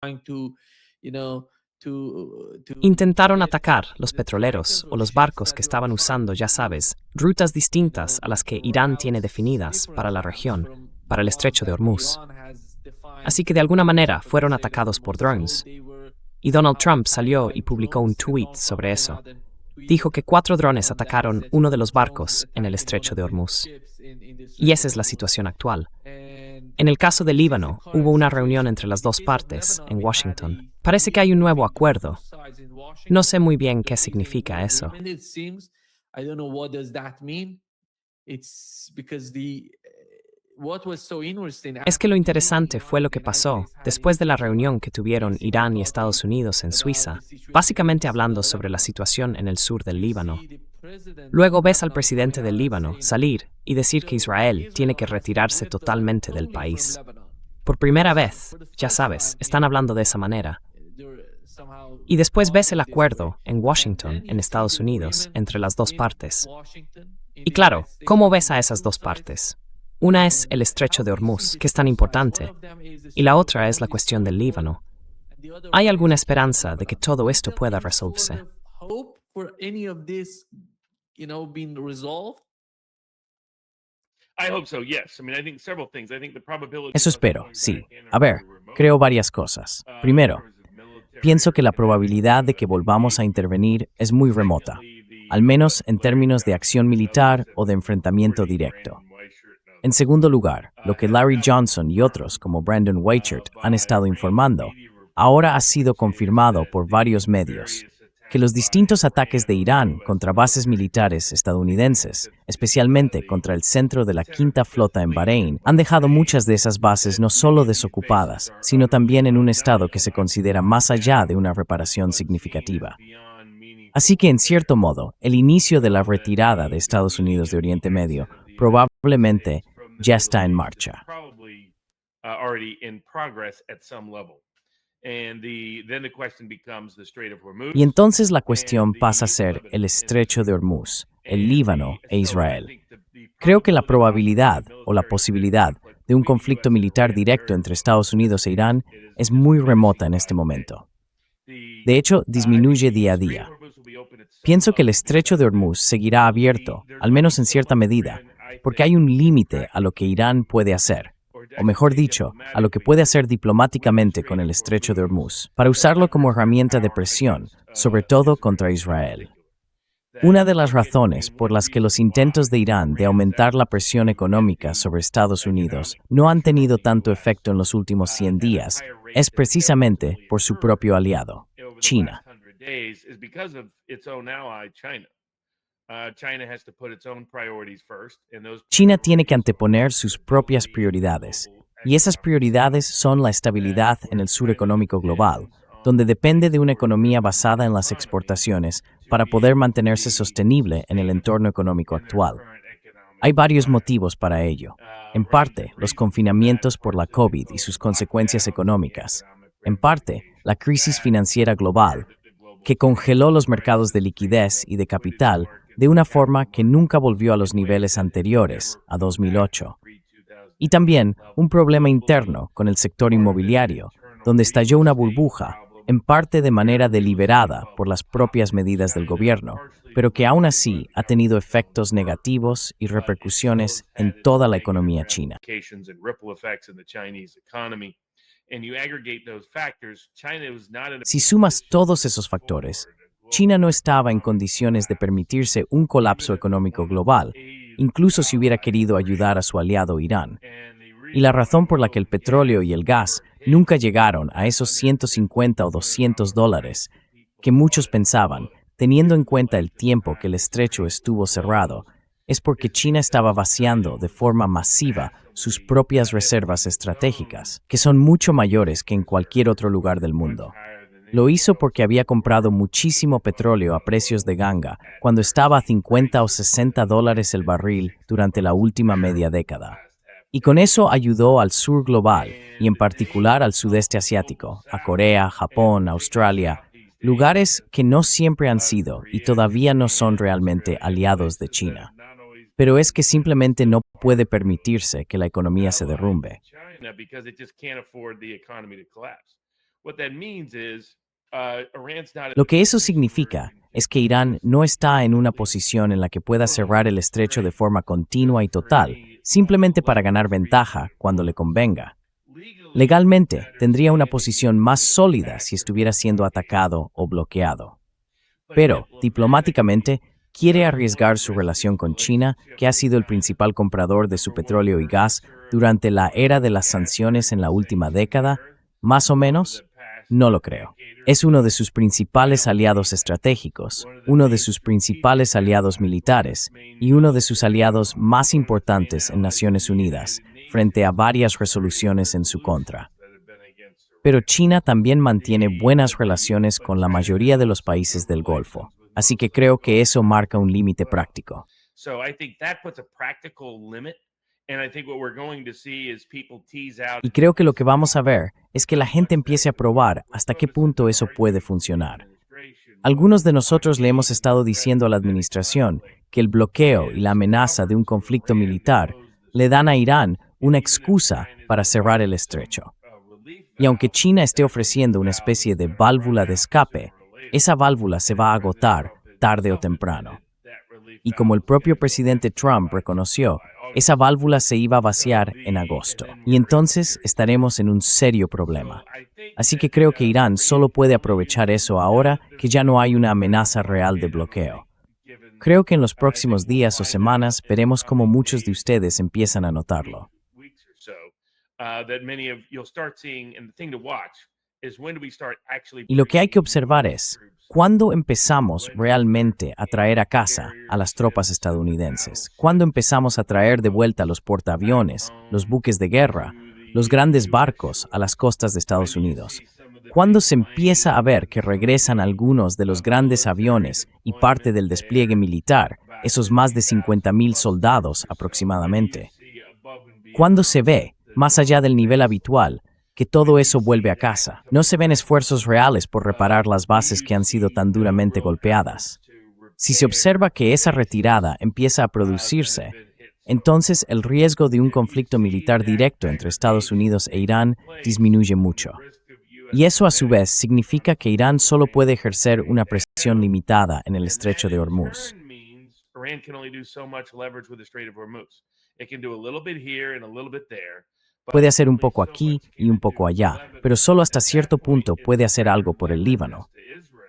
trying to, you know, to Intentaron atacar los petroleros o los barcos que estaban usando, ya sabes, rutas distintas a las que Irán tiene definidas para la región, para el estrecho de Hormuz. Así que de alguna manera fueron atacados por drones. Y Donald Trump salió y publicó un tweet sobre eso. Dijo que 4 drones atacaron uno de los barcos en el estrecho de Hormuz. Y esa es la situación actual. En el caso del Líbano, hubo una reunión entre las dos partes en Washington. Parece que hay un nuevo acuerdo. No sé muy bien qué significa eso. I don't know what does that mean. It's because the what was so interesting Es que after lo the interesante meeting fue on lo the que United pasó States had a después de la huge reunión que tuvieron Irán y Estados Unidos en Suiza, básicamente hablando sobre la situación en el sur del Líbano. Luego ves al presidente del Líbano salir y decir que Israel tiene que retirarse totalmente del país. Por primera vez, ya sabes, están hablando de esa manera. Y después ves el acuerdo en Washington, en Estados Unidos, entre las dos partes. Y claro, ¿cómo ves a esas dos partes? Una es el estrecho de Hormuz, que es tan importante, y la otra es la cuestión del Líbano. ¿Hay alguna esperanza de que todo esto pueda resolverse? I hope so, yes. I mean, I think several things. I think the probability Eso of us espero, going sí. back in are A ver, very remote. creo varias cosas. In Primero, terms of military pienso que la and probabilidad de que volvamos a intervenir es muy remota, secondly, the al menos en US términos de acción militar o de enfrentamiento directo. En segundo lugar, lo que Larry Johnson y otros como Brandon Weichert han estado informando, ahora ha sido confirmado por varios medios, que los distintos ataques de Irán contra bases militares estadounidenses, especialmente contra el centro de la Quinta Flota en Bahrein, han dejado muchas de esas bases no solo desocupadas, sino también en un estado que se considera más allá de una reparación significativa. Así que, en cierto modo, el inicio de la retirada de Estados Unidos de Oriente Medio probablemente ya está en marcha. Y entonces la cuestión pasa a ser el estrecho de Hormuz, el Líbano e Israel. Creo que la probabilidad o la posibilidad de un conflicto militar directo entre Estados Unidos e Irán es muy remota en este momento. De hecho, disminuye día a día. Pienso que el estrecho de Hormuz seguirá abierto, al menos en cierta medida, porque hay un límite a lo que Irán puede hacer, o mejor dicho, a lo que puede hacer diplomáticamente con el estrecho de Hormuz, para usarlo como herramienta de presión, sobre todo contra Israel. Una de las razones por las que los intentos de Irán de aumentar la presión económica sobre Estados Unidos no han tenido tanto efecto en los últimos 100 días es precisamente por su propio aliado, China. China tiene que anteponer sus propias prioridades, y esas prioridades son la estabilidad en el sur económico global, donde depende de una economía basada en las exportaciones para poder mantenerse sostenible en el entorno económico actual. Hay varios motivos para ello. En parte, los confinamientos por la COVID y sus consecuencias económicas. En parte, la crisis financiera global, que congeló los mercados de liquidez y de capital de una forma que nunca volvió a los niveles anteriores, a 2008. Y también un problema interno con el sector inmobiliario, donde estalló una burbuja, en parte de manera deliberada por las propias medidas del gobierno, pero que aún así ha tenido efectos negativos y repercusiones en toda la economía china. Si sumas todos esos factores, China no estaba en condiciones de permitirse un colapso económico global, incluso si hubiera querido ayudar a su aliado Irán. Y la razón por la que el petróleo y el gas nunca llegaron a esos 150 o $200 que muchos pensaban, teniendo en cuenta el tiempo que el estrecho estuvo cerrado, es porque China estaba vaciando de forma masiva sus propias reservas estratégicas, que son mucho mayores que en cualquier otro lugar del mundo. Lo hizo porque había comprado muchísimo petróleo a precios de ganga cuando estaba a 50 o $60 el barril durante la última media década. Y con eso ayudó al sur global, y en particular al sudeste asiático, a Corea, Japón, Australia, lugares que no siempre han sido y todavía no son realmente aliados de China. Pero es que simplemente no puede permitirse que la economía se derrumbe. what that means is Iran's not. Lo que eso significa es que Irán no está en una posición en la que pueda cerrar el estrecho de forma continua y total, simplemente para ganar ventaja cuando le convenga. Legalmente, tendría una posición más sólida si estuviera siendo atacado o bloqueado. Pero, diplomáticamente, quiere arriesgar su relación con China, que ha sido el principal comprador de su petróleo y gas durante la era de las sanciones en la última década, más o menos. No lo creo. Es uno de sus principales aliados estratégicos, uno de sus principales aliados militares y uno de sus aliados más importantes en Naciones Unidas, frente a varias resoluciones en su contra. Pero China también mantiene buenas relaciones con la mayoría de los países del Golfo, así que creo que eso marca un límite práctico. Y creo que lo que vamos a ver es que la gente empiece a probar hasta qué punto eso puede funcionar. Algunos de nosotros le hemos estado diciendo a la administración que el bloqueo y la amenaza de un conflicto militar le dan a Irán una excusa para cerrar el estrecho. Y aunque China esté ofreciendo una especie de válvula de escape, esa válvula se va a agotar tarde o temprano. Y como el propio presidente Trump reconoció, esa válvula se iba a vaciar en agosto. Y entonces estaremos en un serio problema. Así que creo que Irán solo puede aprovechar eso ahora que ya no hay una amenaza real de bloqueo. Creo que en los próximos días o semanas veremos cómo muchos de ustedes empiezan a notarlo. Y lo que hay que observar es, ¿cuándo empezamos realmente a traer a casa a las tropas estadounidenses? ¿Cuándo empezamos a traer de vuelta los portaaviones, los buques de guerra, los grandes barcos a las costas de Estados Unidos? ¿Cuándo se empieza a ver que regresan algunos de los grandes aviones y parte del despliegue militar, esos más de 50,000 soldados aproximadamente? ¿Cuándo se ve, más allá del nivel habitual, que todo eso vuelve a casa? No se ven esfuerzos reales por reparar las bases que han sido tan duramente golpeadas. Si se observa que esa retirada empieza a producirse, entonces el riesgo de un conflicto militar directo entre Estados Unidos e Irán disminuye mucho. Y eso a su vez significa que Irán solo puede ejercer una presión limitada en el estrecho de Hormuz. Puede hacer un poco aquí y un poco allá, pero solo hasta cierto punto puede hacer algo por el Líbano.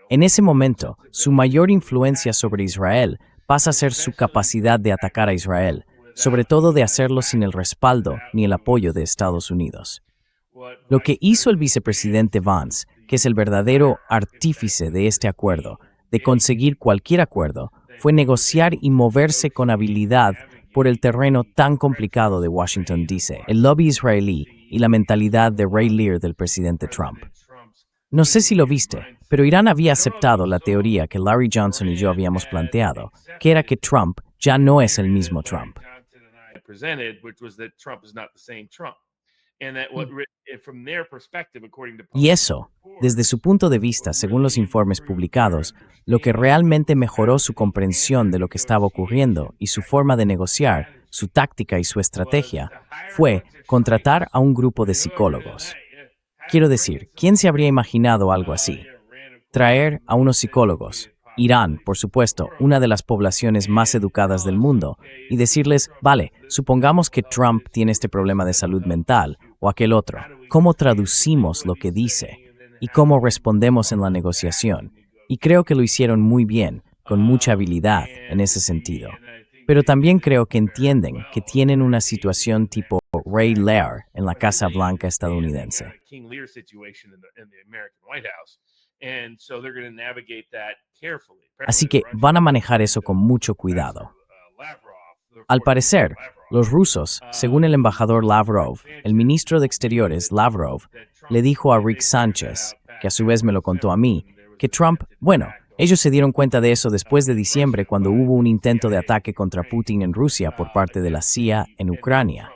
En ese momento, su mayor influencia sobre Israel pasa a ser su capacidad de atacar a Israel, sobre todo de hacerlo sin el respaldo ni el apoyo de Estados Unidos. Lo que hizo el vicepresidente Vance, que es el verdadero artífice de este acuerdo, de conseguir cualquier acuerdo, fue negociar y moverse con habilidad por el terreno tan complicado de Washington, D.C., el lobby israelí y la mentalidad de Ray Lear del presidente Trump. No sé si lo viste, pero Irán había aceptado la teoría que Larry Johnson y yo habíamos planteado, que era que Trump ya no es el mismo Trump. Y eso, desde su punto de vista, según los informes publicados, lo que realmente mejoró su comprensión de lo que estaba ocurriendo y su forma de negociar, su táctica y su estrategia, fue contratar a un grupo de psicólogos. Quiero decir, ¿quién se habría imaginado algo así? Traer a unos psicólogos, Irán, por supuesto, una de las poblaciones más educadas del mundo, y decirles, vale, supongamos que Trump tiene este problema de salud mental o aquel otro. ¿Cómo traducimos lo que dice? ¿Y cómo respondemos en la negociación? Y creo que lo hicieron muy bien, con mucha habilidad en ese sentido. Pero también creo que entienden que tienen una situación tipo Ray Lear en la Casa Blanca estadounidense. Así que van a manejar eso con mucho cuidado. Al parecer, los rusos, según el embajador Lavrov, el ministro de Exteriores Lavrov, le dijo a Rick Sánchez, que a su vez me lo contó a mí, que Trump, ellos se dieron cuenta de eso después de diciembre cuando hubo un intento de ataque contra Putin en Rusia por parte de la CIA en Ucrania.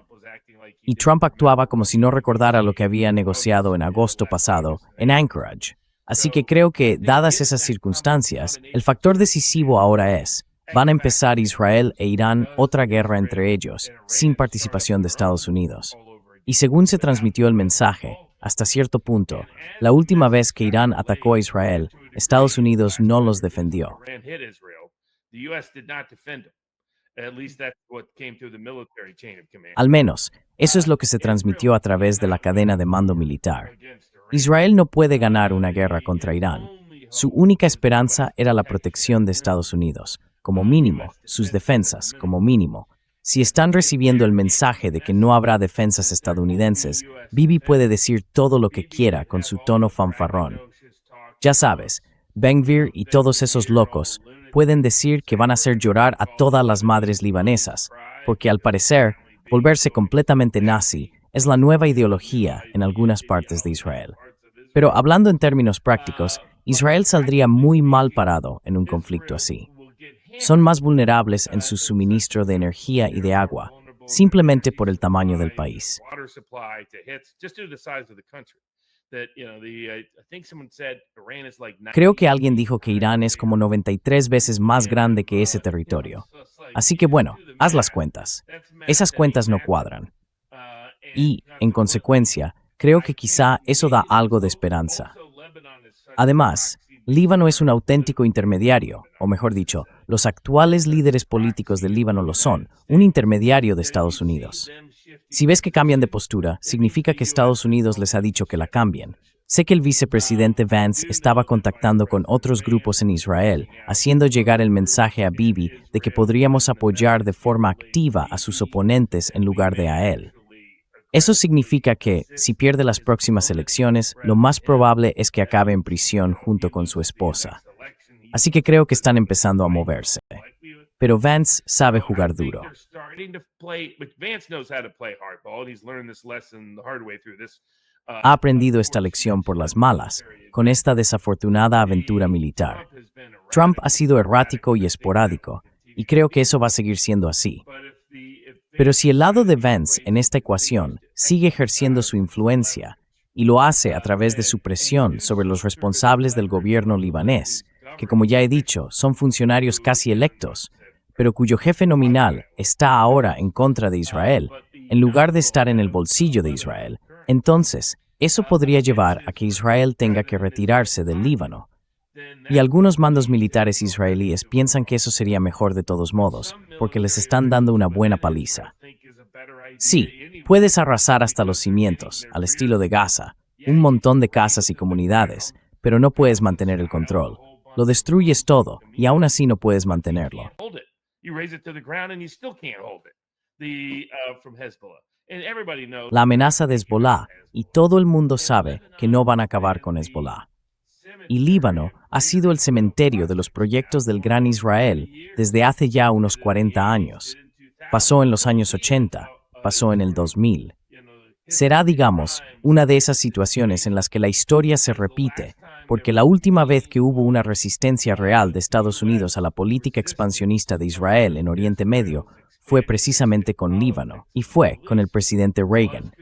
Y Trump actuaba como si no recordara lo que había negociado en agosto pasado en Anchorage. Así que creo que, dadas esas circunstancias, el factor decisivo ahora es, van a empezar Israel e Irán otra guerra entre ellos, sin participación de Estados Unidos. Y según se transmitió el mensaje, hasta cierto punto. La última vez que Irán atacó a Israel, Estados Unidos no los defendió. Al menos, eso es lo que se transmitió a través de la cadena de mando militar. Israel no puede ganar una guerra contra Irán. Su única esperanza era la protección de Estados Unidos, como mínimo, sus defensas, como mínimo. Si están recibiendo el mensaje de que no habrá defensas estadounidenses, Bibi puede decir todo lo que quiera con su tono fanfarrón. Ya sabes, Ben-Gvir y todos esos locos pueden decir que van a hacer llorar a todas las madres libanesas, porque al parecer, volverse completamente nazi es la nueva ideología en algunas partes de Israel. Pero hablando en términos prácticos, Israel saldría muy mal parado en un conflicto así. Son más vulnerables en su suministro de energía y de agua, simplemente por el tamaño del país. Creo que alguien dijo que Irán es como 93 veces más grande que ese territorio. Así que bueno, haz las cuentas. Esas cuentas no cuadran. Y, en consecuencia, creo que quizá eso da algo de esperanza. Además, Líbano es un auténtico intermediario, o mejor dicho, los actuales líderes políticos del Líbano lo son, un intermediario de Estados Unidos. Si ves que cambian de postura, significa que Estados Unidos les ha dicho que la cambien. Sé que el vicepresidente Vance estaba contactando con otros grupos en Israel, haciendo llegar el mensaje a Bibi de que podríamos apoyar de forma activa a sus oponentes en lugar de a él. Eso significa que, si pierde las próximas elecciones, lo más probable es que acabe en prisión junto con su esposa. Así que creo que están empezando a moverse. Pero Vance sabe jugar duro. Ha aprendido esta lección por las malas, con esta desafortunada aventura militar. Trump ha sido errático y esporádico, y creo que eso va a seguir siendo así. Pero si el lado de Vance en esta ecuación sigue ejerciendo su influencia, y lo hace a través de su presión sobre los responsables del gobierno libanés, que como ya he dicho, son funcionarios casi electos, pero cuyo jefe nominal está ahora en contra de Israel, en lugar de estar en el bolsillo de Israel, entonces eso podría llevar a que Israel tenga que retirarse del Líbano. Y algunos mandos militares israelíes piensan que eso sería mejor de todos modos, porque les están dando una buena paliza. Sí, puedes arrasar hasta los cimientos, al estilo de Gaza, un montón de casas y comunidades, pero no puedes mantener el control. Lo destruyes todo, y aún así no puedes mantenerlo. La amenaza de Hezbollah, y todo el mundo sabe que no van a acabar con Hezbollah. Y Líbano ha sido el cementerio de los proyectos del Gran Israel desde hace ya unos 40 años. Pasó en los años 80, pasó en el 2000. Será, digamos, una de esas situaciones en las que la historia se repite, porque la última vez que hubo una resistencia real de Estados Unidos a la política expansionista de Israel en Oriente Medio fue precisamente con Líbano, y fue con el presidente Reagan.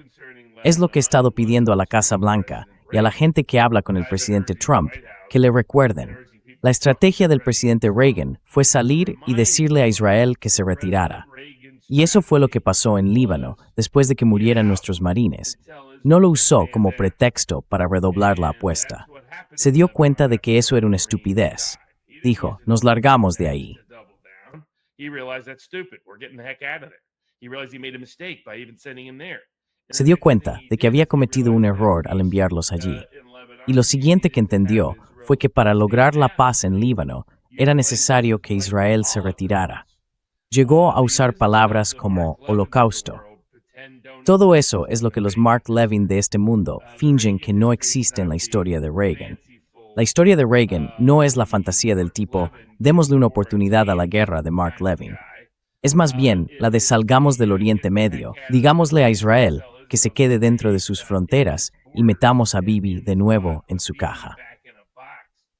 Es lo que he estado pidiendo a la Casa Blanca y a la gente que habla con el presidente Trump, que le recuerden. La estrategia del presidente Reagan fue salir y decirle a Israel que se retirara. Y eso fue lo que pasó en Líbano después de que murieran nuestros marines. No lo usó como pretexto para redoblar la apuesta. Se dio cuenta de que eso era una estupidez. Dijo, nos largamos de ahí. Se dio cuenta de que había cometido un error al enviarlos allí. Y lo siguiente que entendió fue que para lograr la paz en Líbano era necesario que Israel se retirara. Llegó a usar palabras como holocausto. Todo eso es lo que los Mark Levin de este mundo fingen que no existe en la historia de Reagan. La historia de Reagan no es la fantasía del tipo, démosle una oportunidad a la guerra de Mark Levin. Es más bien la de salgamos del Oriente Medio, digámosle a Israel que se quede dentro de sus fronteras y metamos a Bibi de nuevo en su caja.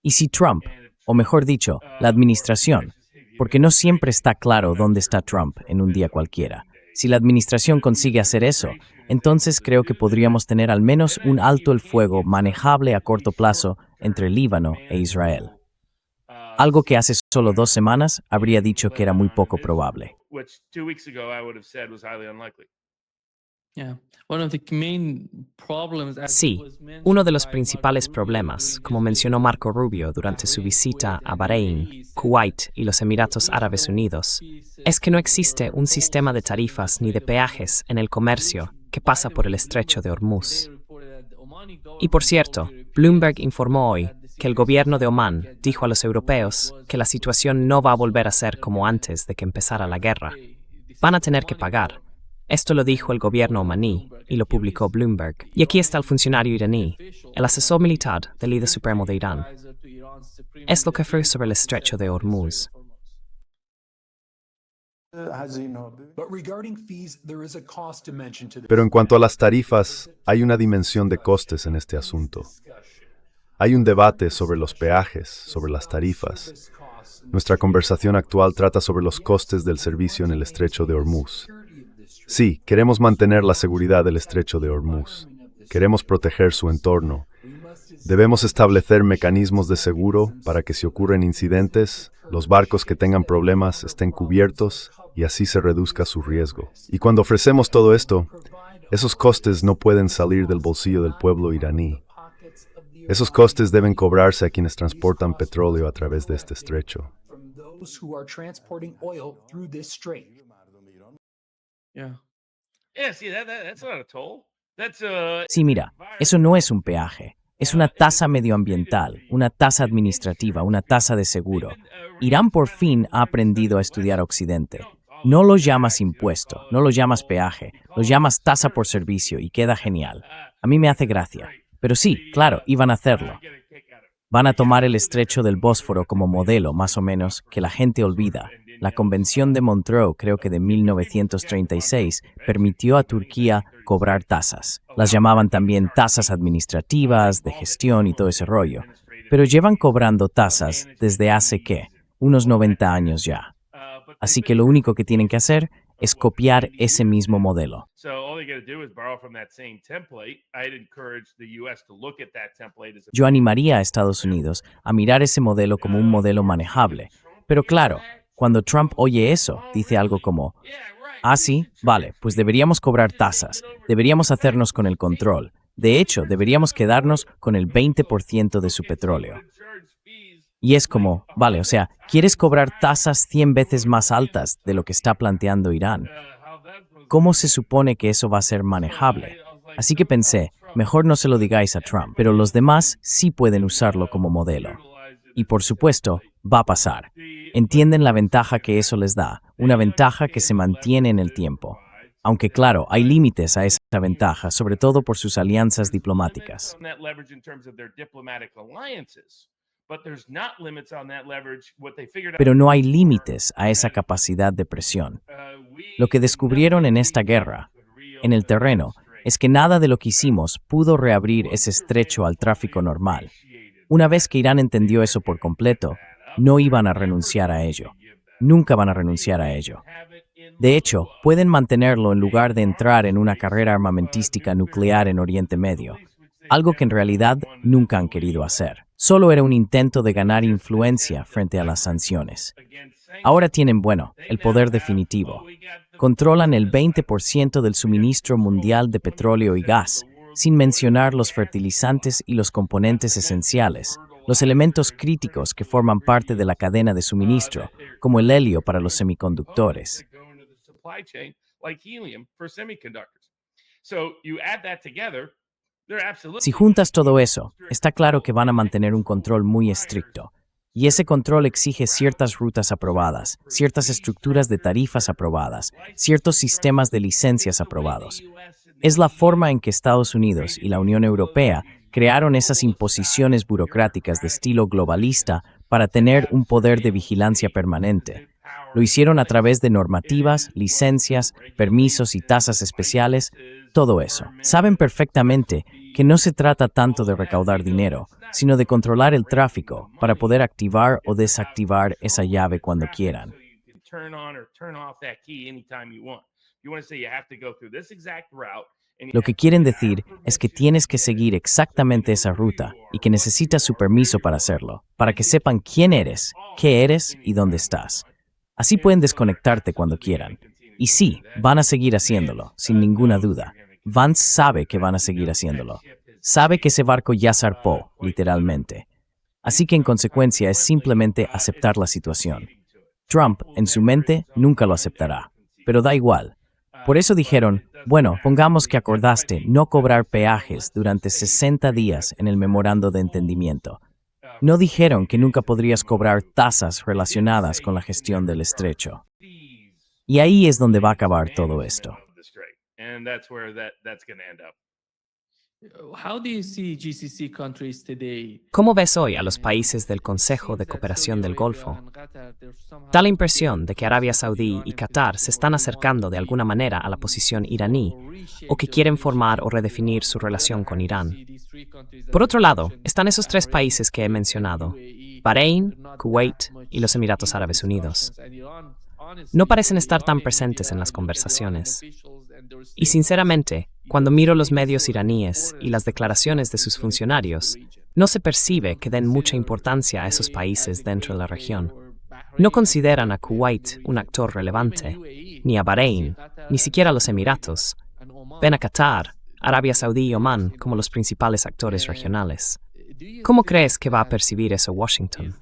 Y si Trump, o mejor dicho, la administración, porque no siempre está claro dónde está Trump en un día cualquiera, si la administración consigue hacer eso, entonces creo que podríamos tener al menos un alto el fuego manejable a corto plazo entre Líbano e Israel. Algo que hace solo 2 semanas habría dicho que era muy poco probable. Sí, uno de los principales problemas, como mencionó Marco Rubio durante su visita a Bahrein, Kuwait y los Emiratos Árabes Unidos, es que no existe un sistema de tarifas ni de peajes en el comercio que pasa por el estrecho de Hormuz. Y por cierto, Bloomberg informó hoy que el gobierno de Omán dijo a los europeos que la situación no va a volver a ser como antes de que empezara la guerra. Van a tener que pagar. Esto lo dijo el gobierno omaní y lo publicó Bloomberg. Y aquí está el funcionario iraní, el asesor militar del líder supremo de Irán. Es lo que fue sobre el estrecho de Hormuz. Pero en cuanto a las tarifas, hay una dimensión de costes en este asunto. Hay un debate sobre los peajes, sobre las tarifas. Nuestra conversación actual trata sobre los costes del servicio en el estrecho de Hormuz. Sí, queremos mantener la seguridad del estrecho de Hormuz. Queremos proteger su entorno. Debemos establecer mecanismos de seguro para que si ocurren incidentes, los barcos que tengan problemas estén cubiertos y así se reduzca su riesgo. Y cuando ofrecemos todo esto, esos costes no pueden salir del bolsillo del pueblo iraní. Esos costes deben cobrarse a quienes transportan petróleo a través de este estrecho. Sí, mira, eso no es un peaje. Es una tasa medioambiental, una tasa administrativa, una tasa de seguro. Irán por fin ha aprendido a estudiar a Occidente. No lo llamas impuesto, no lo llamas peaje, lo llamas tasa por servicio y queda genial. A mí me hace gracia. Pero sí, claro, iban a hacerlo. Van a tomar el estrecho del Bósforo como modelo, más o menos, que la gente olvida. La Convención de Montreux, creo que de 1936, permitió a Turquía cobrar tasas. Las llamaban también tasas administrativas, de gestión y todo ese rollo. Pero llevan cobrando tasas desde hace, ¿qué? Unos 90 años ya. Así que lo único que tienen que hacer es copiar ese mismo modelo. Yo animaría a Estados Unidos a mirar ese modelo como un modelo manejable. Pero claro, cuando Trump oye eso, dice algo como, ah, sí, vale, pues deberíamos cobrar tasas, deberíamos hacernos con el control. De hecho, deberíamos quedarnos con el 20% de su petróleo. Y es como, vale, o sea, ¿quieres cobrar tasas 100 veces más altas de lo que está planteando Irán? ¿Cómo se supone que eso va a ser manejable? Así que pensé, mejor no se lo digáis a Trump, pero los demás sí pueden usarlo como modelo. Y por supuesto, va a pasar. Entienden la ventaja que eso les da, una ventaja que se mantiene en el tiempo. Aunque claro, hay límites a esa ventaja, sobre todo por sus alianzas diplomáticas. Pero no hay límites a esa capacidad de presión. Lo que descubrieron en esta guerra, en el terreno, es que nada de lo que hicimos pudo reabrir ese estrecho al tráfico normal. Una vez que Irán entendió eso por completo, no iban a renunciar a ello. Nunca van a renunciar a ello. De hecho, pueden mantenerlo en lugar de entrar en una carrera armamentística nuclear en Oriente Medio, algo que en realidad nunca han querido hacer. Solo era un intento de ganar influencia frente a las sanciones. Ahora tienen, el poder definitivo. Controlan el 20% del suministro mundial de petróleo y gas, sin mencionar los fertilizantes y los componentes esenciales, los elementos críticos que forman parte de la cadena de suministro, como el helio para los semiconductores. Si juntas todo eso, está claro que van a mantener un control muy estricto. Y ese control exige ciertas rutas aprobadas, ciertas estructuras de tarifas aprobadas, ciertos sistemas de licencias aprobados. Es la forma en que Estados Unidos y la Unión Europea crearon esas imposiciones burocráticas de estilo globalista para tener un poder de vigilancia permanente. Lo hicieron a través de normativas, licencias, permisos y tasas especiales, todo eso. Saben perfectamente que no se trata tanto de recaudar dinero, sino de controlar el tráfico para poder activar o desactivar esa llave cuando quieran. Lo que quieren decir es que tienes que seguir exactamente esa ruta y que necesitas su permiso para hacerlo, para que sepan quién eres, qué eres y dónde estás. Así pueden desconectarte cuando quieran. Y sí, van a seguir haciéndolo, sin ninguna duda. Vance sabe que van a seguir haciéndolo. Sabe que ese barco ya zarpó, literalmente. Así que en consecuencia es simplemente aceptar la situación. Trump, en su mente, nunca lo aceptará. Pero da igual. Por eso dijeron, bueno, pongamos que acordaste no cobrar peajes durante 60 días en el memorando de entendimiento. No dijeron que nunca podrías cobrar tasas relacionadas con la gestión del estrecho. Y ahí es donde va a acabar todo esto. ¿Cómo ves hoy a los países del Consejo de Cooperación del Golfo? Da la impresión de que Arabia Saudí y Qatar se están acercando de alguna manera a la posición iraní, o que quieren formar o redefinir su relación con Irán. Por otro lado, están esos tres países que he mencionado: Bahrein, Kuwait y los Emiratos Árabes Unidos. No parecen estar tan presentes en las conversaciones. Y sinceramente, cuando miro los medios iraníes y las declaraciones de sus funcionarios, no se percibe que den mucha importancia a esos países dentro de la región. No consideran a Kuwait un actor relevante, ni a Bahrein, ni siquiera a los Emiratos. Ven a Qatar, Arabia Saudí y Omán como los principales actores regionales. ¿Cómo crees que va a percibir eso Washington?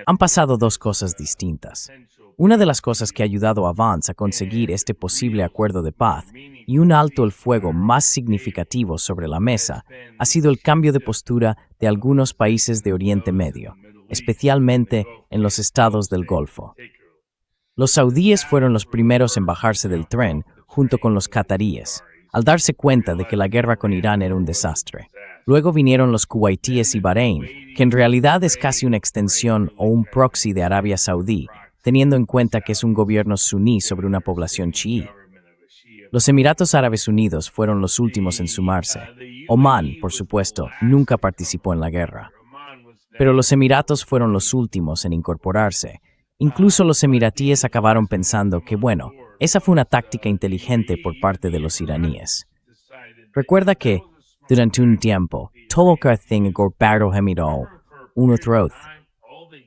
Han pasado dos cosas distintas. Una de las cosas que ha ayudado a Vance a conseguir este posible acuerdo de paz y un alto el fuego más significativo sobre la mesa ha sido el cambio de postura de algunos países de Oriente Medio, especialmente en los estados del Golfo. Los saudíes fueron los primeros en bajarse del tren junto con los cataríes, al darse cuenta de que la guerra con Irán era un desastre. Luego vinieron los kuwaitíes y Bahrein, que en realidad es casi una extensión o un proxy de Arabia Saudí, teniendo en cuenta que es un gobierno suní sobre una población chií. Los Emiratos Árabes Unidos fueron los últimos en sumarse. Omán, por supuesto, nunca participó en la guerra. Pero los Emiratos fueron los últimos en incorporarse. Incluso los emiratíes acabaron pensando que, bueno, esa fue una táctica inteligente por parte de los iraníes. Recuerda que, durante un tiempo, todo ting gorbardo hemidol, uno troth.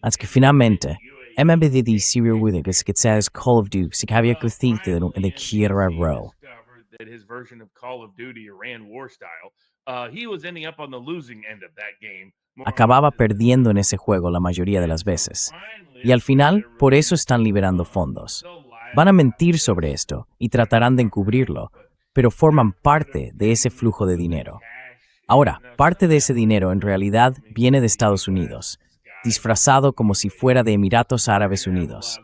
Hasta que finalmente, MBD Syria with que says Call of Duty, si había que decir de Kira Row. Acababa perdiendo en ese juego la mayoría de las veces. Y al final, por eso están liberando fondos. Van a mentir sobre esto y tratarán de encubrirlo, pero forman parte de ese flujo de dinero. Ahora, parte de ese dinero en realidad viene de Estados Unidos, disfrazado como si fuera de Emiratos Árabes Unidos.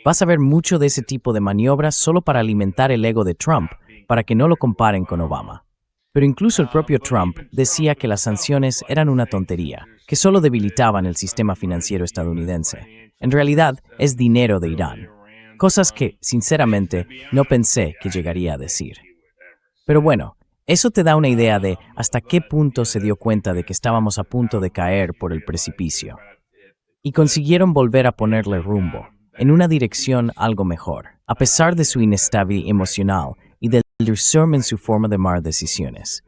Vas a ver mucho de ese tipo de maniobras solo para alimentar el ego de Trump, para que no lo comparen con Obama. Pero incluso el propio Trump decía que las sanciones eran una tontería, que solo debilitaban el sistema financiero estadounidense. En realidad, es dinero de Irán. Cosas que, sinceramente, no pensé que llegaría a decir. Pero bueno, eso te da una idea de hasta qué punto se dio cuenta de que estábamos a punto de caer por el precipicio. Y consiguieron volver a ponerle rumbo, en una dirección algo mejor, a pesar de su inestabilidad emocional y del discernimiento en su forma de tomar decisiones.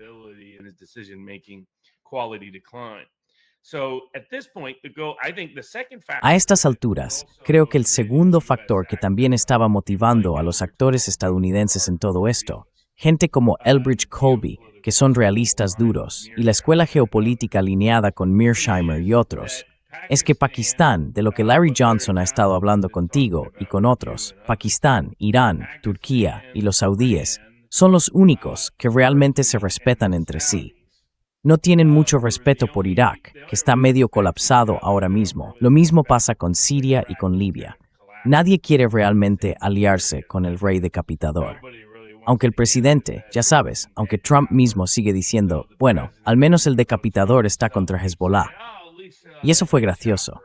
A estas alturas, creo que el segundo factor que también estaba motivando a los actores estadounidenses en todo esto, gente como Elbridge Colby, que son realistas duros, y la escuela geopolítica alineada con Mearsheimer y otros, es que Pakistán, de lo que Larry Johnson ha estado hablando contigo y con otros, Pakistán, Irán, Turquía y los saudíes, son los únicos que realmente se respetan entre sí. No tienen mucho respeto por Irak, que está medio colapsado ahora mismo. Lo mismo pasa con Siria y con Libia. Nadie quiere realmente aliarse con el rey decapitador. Aunque el presidente, ya sabes, aunque Trump mismo sigue diciendo, bueno, al menos el decapitador está contra Hezbollah. Y eso fue gracioso.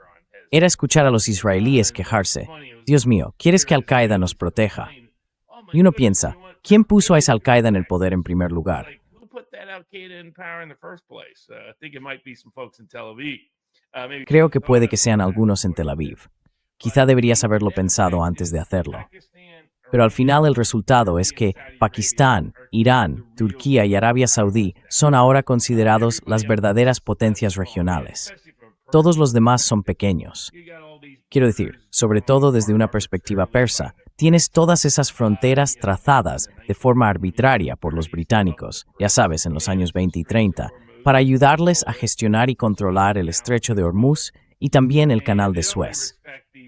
Era escuchar a los israelíes quejarse. Dios mío, ¿quieres que Al-Qaeda nos proteja? Y uno piensa, ¿quién puso a esa Al-Qaeda en el poder en primer lugar? Creo que puede que sean algunos en Tel Aviv. Quizá deberías haberlo pensado antes de hacerlo. Pero al final el resultado es que Pakistán, Irán, Turquía y Arabia Saudí son ahora considerados las verdaderas potencias regionales. Todos los demás son pequeños. Quiero decir, sobre todo desde una perspectiva persa, tienes todas esas fronteras trazadas de forma arbitraria por los británicos, ya sabes, en los años 20 y 30, para ayudarles a gestionar y controlar el estrecho de Hormuz y también el canal de Suez.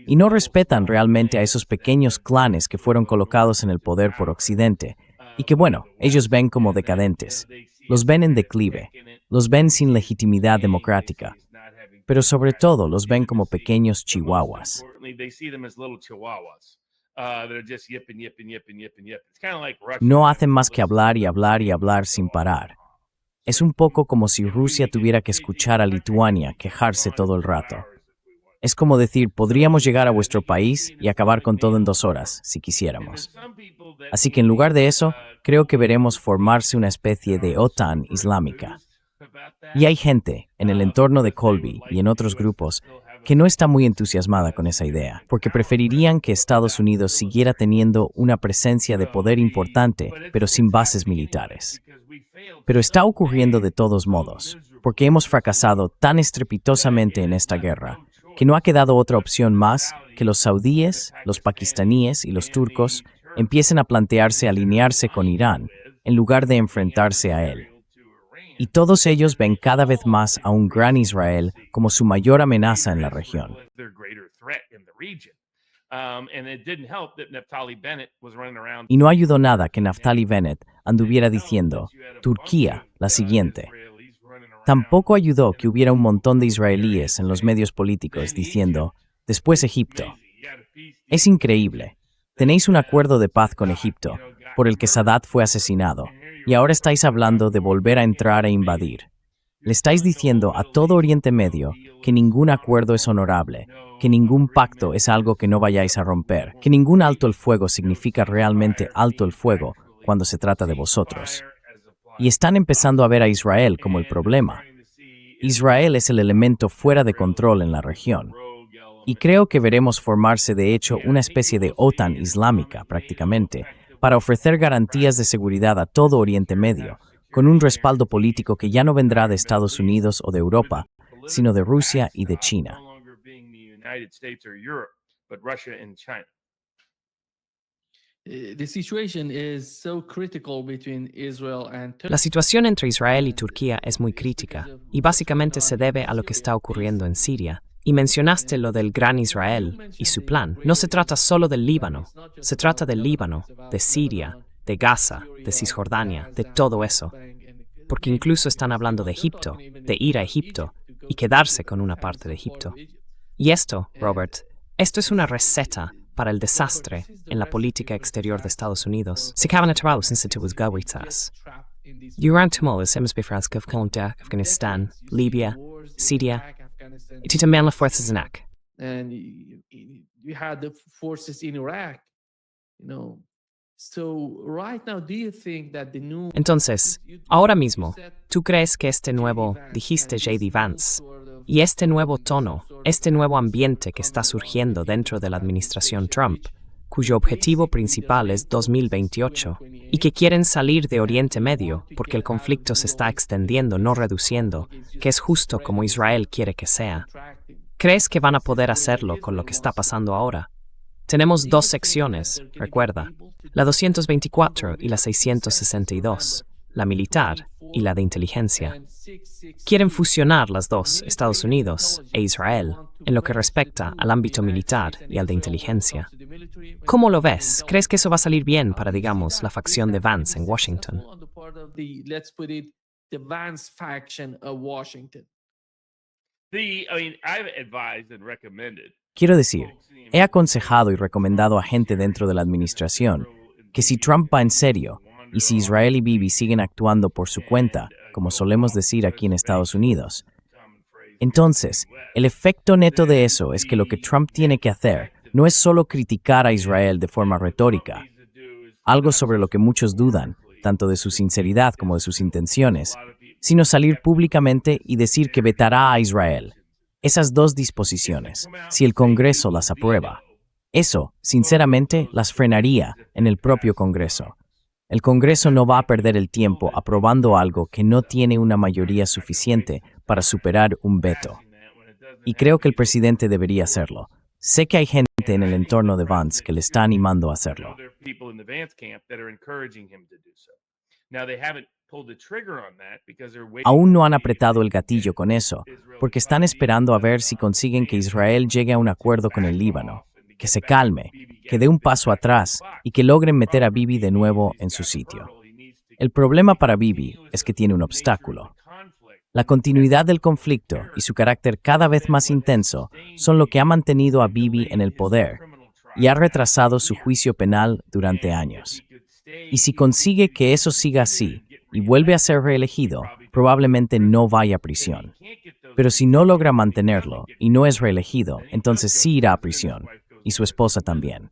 Y no respetan realmente a esos pequeños clanes que fueron colocados en el poder por Occidente, y que bueno, ellos ven como decadentes. Los ven en declive, los ven sin legitimidad democrática, pero sobre todo los ven como pequeños chihuahuas. No hacen más que hablar y hablar y hablar sin parar. Es un poco como si Rusia tuviera que escuchar a Lituania quejarse todo el rato. Es como decir, podríamos llegar a vuestro país y acabar con todo en 2 horas, si quisiéramos. Así que en lugar de eso, creo que veremos formarse una especie de OTAN islámica. Y hay gente, en el entorno de Colby y en otros grupos, que no está muy entusiasmada con esa idea, porque preferirían que Estados Unidos siguiera teniendo una presencia de poder importante, pero sin bases militares. Pero está ocurriendo de todos modos, porque hemos fracasado tan estrepitosamente en esta guerra, que no ha quedado otra opción más que los saudíes, los pakistaníes y los turcos empiecen a plantearse alinearse con Irán, en lugar de enfrentarse a él. Y todos ellos ven cada vez más a un gran Israel como su mayor amenaza en la región. Y no ayudó nada que Naftali Bennett anduviera diciendo, Turquía, la siguiente. Tampoco ayudó que hubiera un montón de israelíes en los medios políticos diciendo, después Egipto. Es increíble. Tenéis un acuerdo de paz con Egipto, por el que Sadat fue asesinado, y ahora estáis hablando de volver a entrar e invadir. Le estáis diciendo a todo Oriente Medio que ningún acuerdo es honorable, que ningún pacto es algo que no vayáis a romper, que ningún alto el fuego significa realmente alto el fuego cuando se trata de vosotros. Y están empezando a ver a Israel como el problema. Israel es el elemento fuera de control en la región. Y creo que veremos formarse de hecho una especie de OTAN islámica, prácticamente, para ofrecer garantías de seguridad a todo Oriente Medio, con un respaldo político que ya no vendrá de Estados Unidos o de Europa, sino de Rusia y de China. La situación entre Israel y Turquía es muy crítica, y básicamente se debe a lo que está ocurriendo en Siria. Y mencionaste lo del Gran Israel y su plan. No se trata solo del Líbano, se trata del Líbano, de Siria, de Gaza, de Cisjordania, de todo eso. Porque incluso están hablando de Egipto, de ir a Egipto y quedarse con una parte de Egipto. Y esto, Robert, esto es una receta para el desastre en la política exterior de Estados Unidos. Si caben atrapados sin sitios gawitas. Durante las hemisferias de Afganistán, Libia, Siria, y también las fuerzas en Irak. And you had the forces in Iraq, you know. So right now, do you think that the new... Entonces, ahora mismo, ¿tú crees que este nuevo, dijiste J.D. Vance, y este nuevo tono, este nuevo ambiente que está surgiendo dentro de la administración Trump, cuyo objetivo principal es 2028, y que quieren salir de Oriente Medio porque el conflicto se está extendiendo, no reduciendo, que es justo como Israel quiere que sea? ¿Crees que van a poder hacerlo con lo que está pasando ahora? Tenemos 2 secciones, recuerda, la 224 y la 662, la militar y la de inteligencia. Quieren fusionar las dos, Estados Unidos e Israel, en lo que respecta al ámbito militar y al de inteligencia. ¿Cómo lo ves? ¿Crees que eso va a salir bien para, digamos, la facción de Vance en Washington? Quiero decir, he aconsejado y recomendado a gente dentro de la administración que si Trump va en serio y si Israel y Bibi siguen actuando por su cuenta, como solemos decir aquí en Estados Unidos, entonces, el efecto neto de eso es que lo que Trump tiene que hacer no es solo criticar a Israel de forma retórica, algo sobre lo que muchos dudan, tanto de su sinceridad como de sus intenciones, sino salir públicamente y decir que vetará a Israel. Esas 2 disposiciones, si el Congreso las aprueba, eso, sinceramente, las frenaría en el propio Congreso. El Congreso no va a perder el tiempo aprobando algo que no tiene una mayoría suficiente para superar un veto. Y creo que el presidente debería hacerlo, Sé que hay gente en el entorno de Vance que le está animando a hacerlo. Aún no han apretado el gatillo con eso, porque están esperando a ver si consiguen que Israel llegue a un acuerdo con el Líbano, que se calme, que dé un paso atrás y que logren meter a Bibi de nuevo en su sitio. El problema para Bibi es que tiene un obstáculo. La continuidad del conflicto y su carácter cada vez más intenso son lo que ha mantenido a Bibi en el poder y ha retrasado su juicio penal durante años. Y si consigue que eso siga así y vuelve a ser reelegido, probablemente no vaya a prisión. Pero si no logra mantenerlo y no es reelegido, entonces sí irá a prisión, y su esposa también.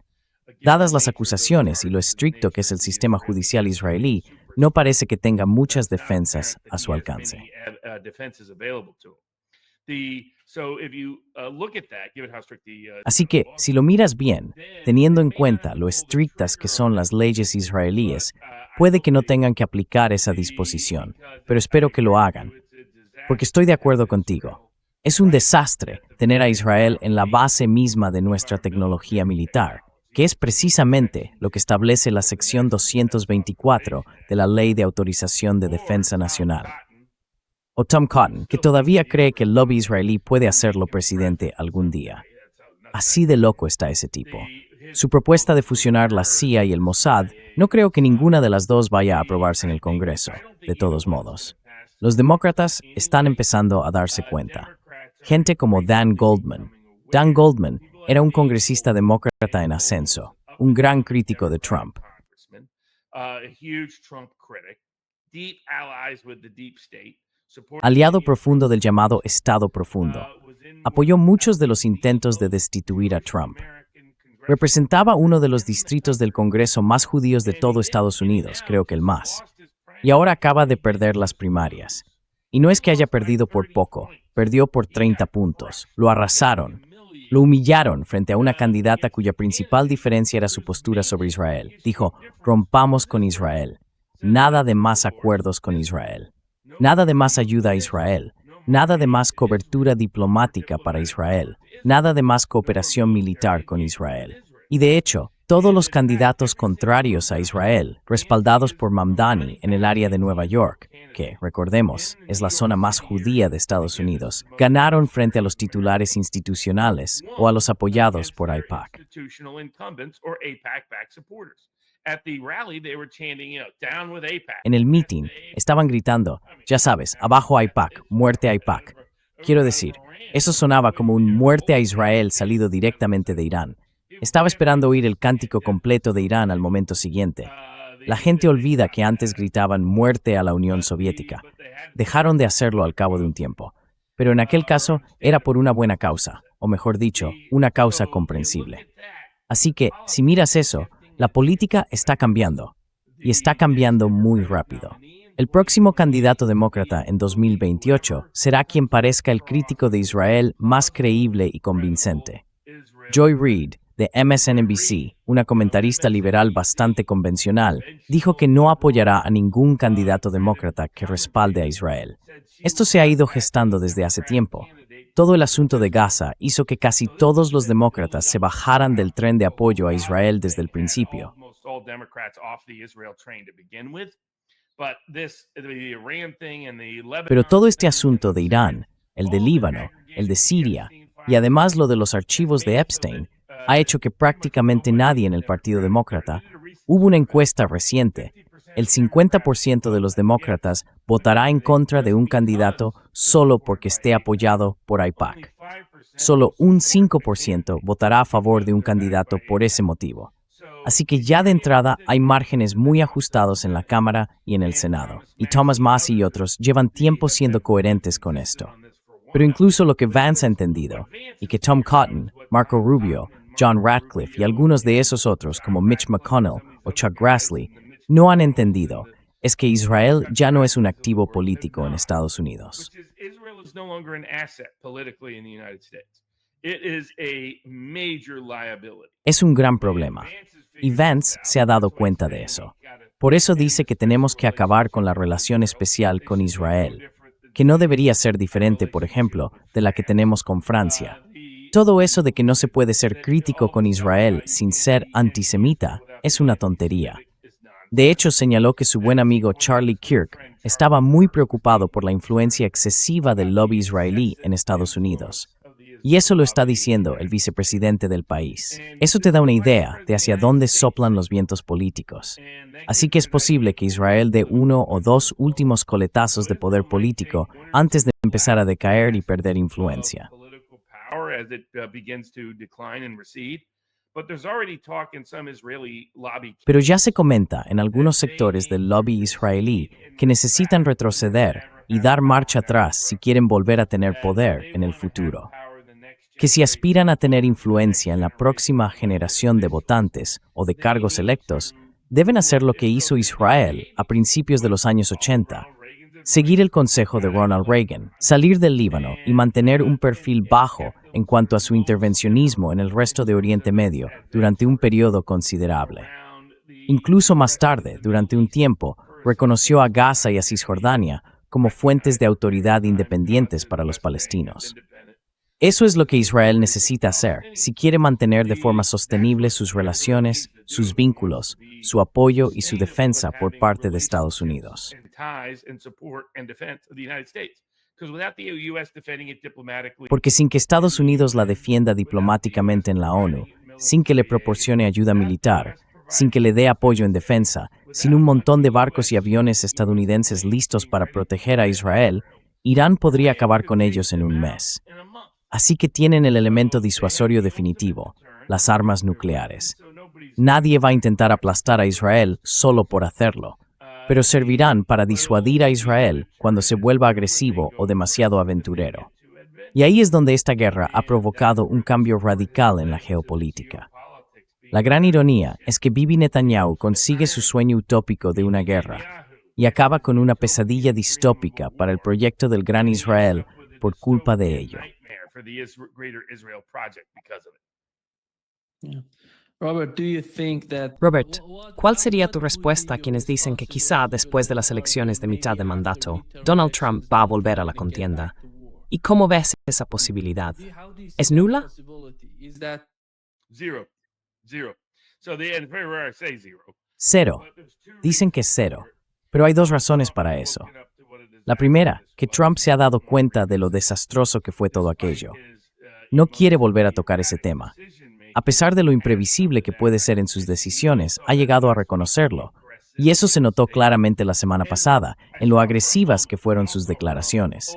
Dadas las acusaciones y lo estricto que es el sistema judicial israelí, no parece que tenga muchas defensas a su alcance. Así que, si lo miras bien, teniendo en cuenta lo estrictas que son las leyes israelíes, puede que no tengan que aplicar esa disposición, pero espero que lo hagan, porque estoy de acuerdo contigo. Es un desastre tener a Israel en la base misma de nuestra tecnología militar, que es precisamente lo que establece la sección 224 de la Ley de Autorización de Defensa Nacional. O Tom Cotton, que todavía cree que el lobby israelí puede hacerlo presidente algún día. Así de loco está ese tipo. Su propuesta de fusionar la CIA y el Mossad, no creo que ninguna de las dos vaya a aprobarse en el Congreso, de todos modos. Los demócratas están empezando a darse cuenta. Gente como Dan Goldman. Dan Goldman era un congresista demócrata en ascenso, un gran crítico de Trump. Aliado profundo del llamado Estado Profundo. Apoyó muchos de los intentos de destituir a Trump. Representaba uno de los distritos del Congreso más judíos de todo Estados Unidos, creo que el más. Y ahora acaba de perder las primarias. Y no es que haya perdido por poco, perdió por 30 puntos. Lo arrasaron. Lo humillaron frente a una candidata cuya principal diferencia era su postura sobre Israel. Dijo, rompamos con Israel. Nada de más acuerdos con Israel. Nada de más ayuda a Israel. Nada de más cobertura diplomática para Israel. Nada de más cooperación militar con Israel. Y de hecho, todos los candidatos contrarios a Israel, respaldados por Mamdani en el área de Nueva York, que, recordemos, es la zona más judía de Estados Unidos, ganaron frente a los titulares institucionales o a los apoyados por AIPAC. En el meeting, estaban gritando, ya sabes, abajo AIPAC, muerte a AIPAC. Quiero decir, eso sonaba como un muerte a Israel salido directamente de Irán. Estaba esperando oír el cántico completo de Irán al momento siguiente. La gente olvida que antes gritaban muerte a la Unión Soviética. Dejaron de hacerlo al cabo de un tiempo. Pero en aquel caso era por una buena causa, o mejor dicho, una causa comprensible. Así que, si miras eso, la política está cambiando. Y está cambiando muy rápido. El próximo candidato demócrata en 2028 será quien parezca el crítico de Israel más creíble y convincente. Joy Reid, de MSNBC, una comentarista liberal bastante convencional, dijo que no apoyará a ningún candidato demócrata que respalde a Israel. Esto se ha ido gestando desde hace tiempo. Todo el asunto de Gaza hizo que casi todos los demócratas se bajaran del tren de apoyo a Israel desde el principio. Pero todo este asunto de Irán, el de Líbano, el de Siria, y además lo de los archivos de Epstein, ha hecho que prácticamente nadie en el Partido Demócrata. Hubo una encuesta reciente. El 50% de los demócratas votará en contra de un candidato solo porque esté apoyado por AIPAC. Solo un 5% votará a favor de un candidato por ese motivo. Así que ya de entrada hay márgenes muy ajustados en la Cámara y en el Senado. Y Thomas Massie y otros llevan tiempo siendo coherentes con esto. Pero incluso lo que Vance ha entendido, y que Tom Cotton, Marco Rubio, John Ratcliffe y algunos de esos otros como Mitch McConnell o Chuck Grassley no han entendido, es que Israel ya no es un activo político en Estados Unidos. Es un gran problema, y Vance se ha dado cuenta de eso. Por eso dice que tenemos que acabar con la relación especial con Israel, que no debería ser diferente, por ejemplo, de la que tenemos con Francia. Todo eso de que no se puede ser crítico con Israel sin ser antisemita es una tontería. De hecho, señaló que su buen amigo Charlie Kirk estaba muy preocupado por la influencia excesiva del lobby israelí en Estados Unidos. Y eso lo está diciendo el vicepresidente del país. Eso te da una idea de hacia dónde soplan los vientos políticos. Así que es posible que Israel dé uno o dos últimos coletazos de poder político antes de empezar a decaer y perder influencia. Pero ya se comenta en algunos sectores del lobby israelí que necesitan retroceder y dar marcha atrás si quieren volver a tener poder en el futuro. Que si aspiran a tener influencia en la próxima generación de votantes o de cargos electos, deben hacer lo que hizo Israel a principios de los años 80. Seguir el consejo de Ronald Reagan, salir del Líbano y mantener un perfil bajo en cuanto a su intervencionismo en el resto de Oriente Medio durante un periodo considerable. Incluso más tarde, durante un tiempo, reconoció a Gaza y a Cisjordania como fuentes de autoridad independientes para los palestinos. Eso es lo que Israel necesita hacer si quiere mantener de forma sostenible sus relaciones, sus vínculos, su apoyo y su defensa por parte de Estados Unidos. Porque sin que Estados Unidos la defienda diplomáticamente en la ONU, sin que le proporcione ayuda militar, sin que le dé apoyo en defensa, sin un montón de barcos y aviones estadounidenses listos para proteger a Israel, Irán podría acabar con ellos en un mes. Así que tienen el elemento disuasorio definitivo, las armas nucleares. Nadie va a intentar aplastar a Israel solo por hacerlo, pero servirán para disuadir a Israel cuando se vuelva agresivo o demasiado aventurero. Y ahí es donde esta guerra ha provocado un cambio radical en la geopolítica. La gran ironía es que Bibi Netanyahu consigue su sueño utópico de una guerra y acaba con una pesadilla distópica para el proyecto del Gran Israel por culpa de ello. Robert, ¿cuál sería tu respuesta a quienes dicen que quizá después de las elecciones de mitad de mandato, Donald Trump va a volver a la contienda? ¿Y cómo ves esa posibilidad? ¿Es nula? Cero. Dicen que es cero. Pero hay dos razones para eso. La primera, que Trump se ha dado cuenta de lo desastroso que fue todo aquello. No quiere volver a tocar ese tema. A pesar de lo imprevisible que puede ser en sus decisiones, ha llegado a reconocerlo. Y eso se notó claramente la semana pasada, en lo agresivas que fueron sus declaraciones.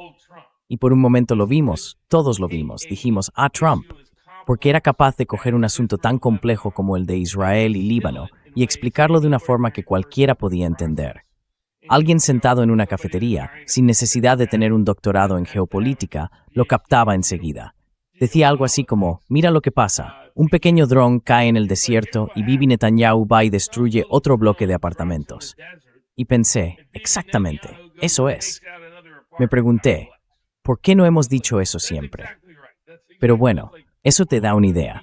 Y por un momento lo vimos, todos lo vimos, dijimos, Trump, porque era capaz de coger un asunto tan complejo como el de Israel y Líbano y explicarlo de una forma que cualquiera podía entender. Alguien sentado en una cafetería, sin necesidad de tener un doctorado en geopolítica, lo captaba enseguida. Decía algo así como, mira lo que pasa, un pequeño dron cae en el desierto y Bibi Netanyahu va y destruye otro bloque de apartamentos. Y pensé, exactamente, eso es. Me pregunté, ¿por qué no hemos dicho eso siempre? Pero bueno, eso te da una idea.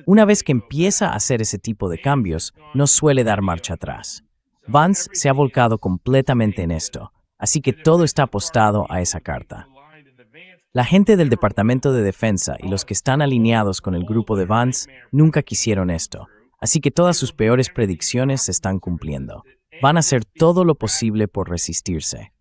Una vez que empieza a hacer ese tipo de cambios, no suele dar marcha atrás. Vance se ha volcado completamente en esto, así que todo está apostado a esa carta. La gente del Departamento de Defensa y los que están alineados con el grupo de Vance nunca quisieron esto, así que todas sus peores predicciones se están cumpliendo. Van a hacer todo lo posible por resistirse.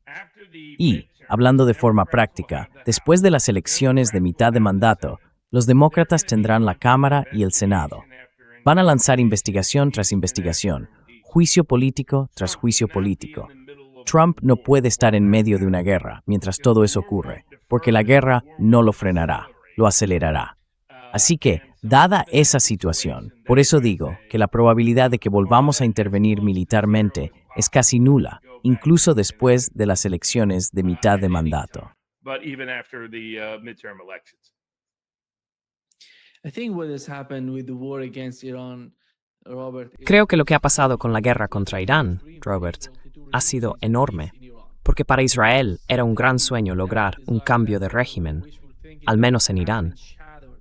Y, hablando de forma práctica, después de las elecciones de mitad de mandato, los demócratas tendrán la Cámara y el Senado. Van a lanzar investigación tras investigación, juicio político tras juicio político. Trump no puede estar en medio de una guerra mientras todo eso ocurre, porque la guerra no lo frenará, lo acelerará. Así que, dada esa situación, por eso digo que la probabilidad de que volvamos a intervenir militarmente es casi nula, incluso después de las elecciones de mitad de mandato. Creo que lo que ha pasado con la guerra contra Irán, Robert, ha sido enorme, porque para Israel era un gran sueño lograr un cambio de régimen, al menos en Irán.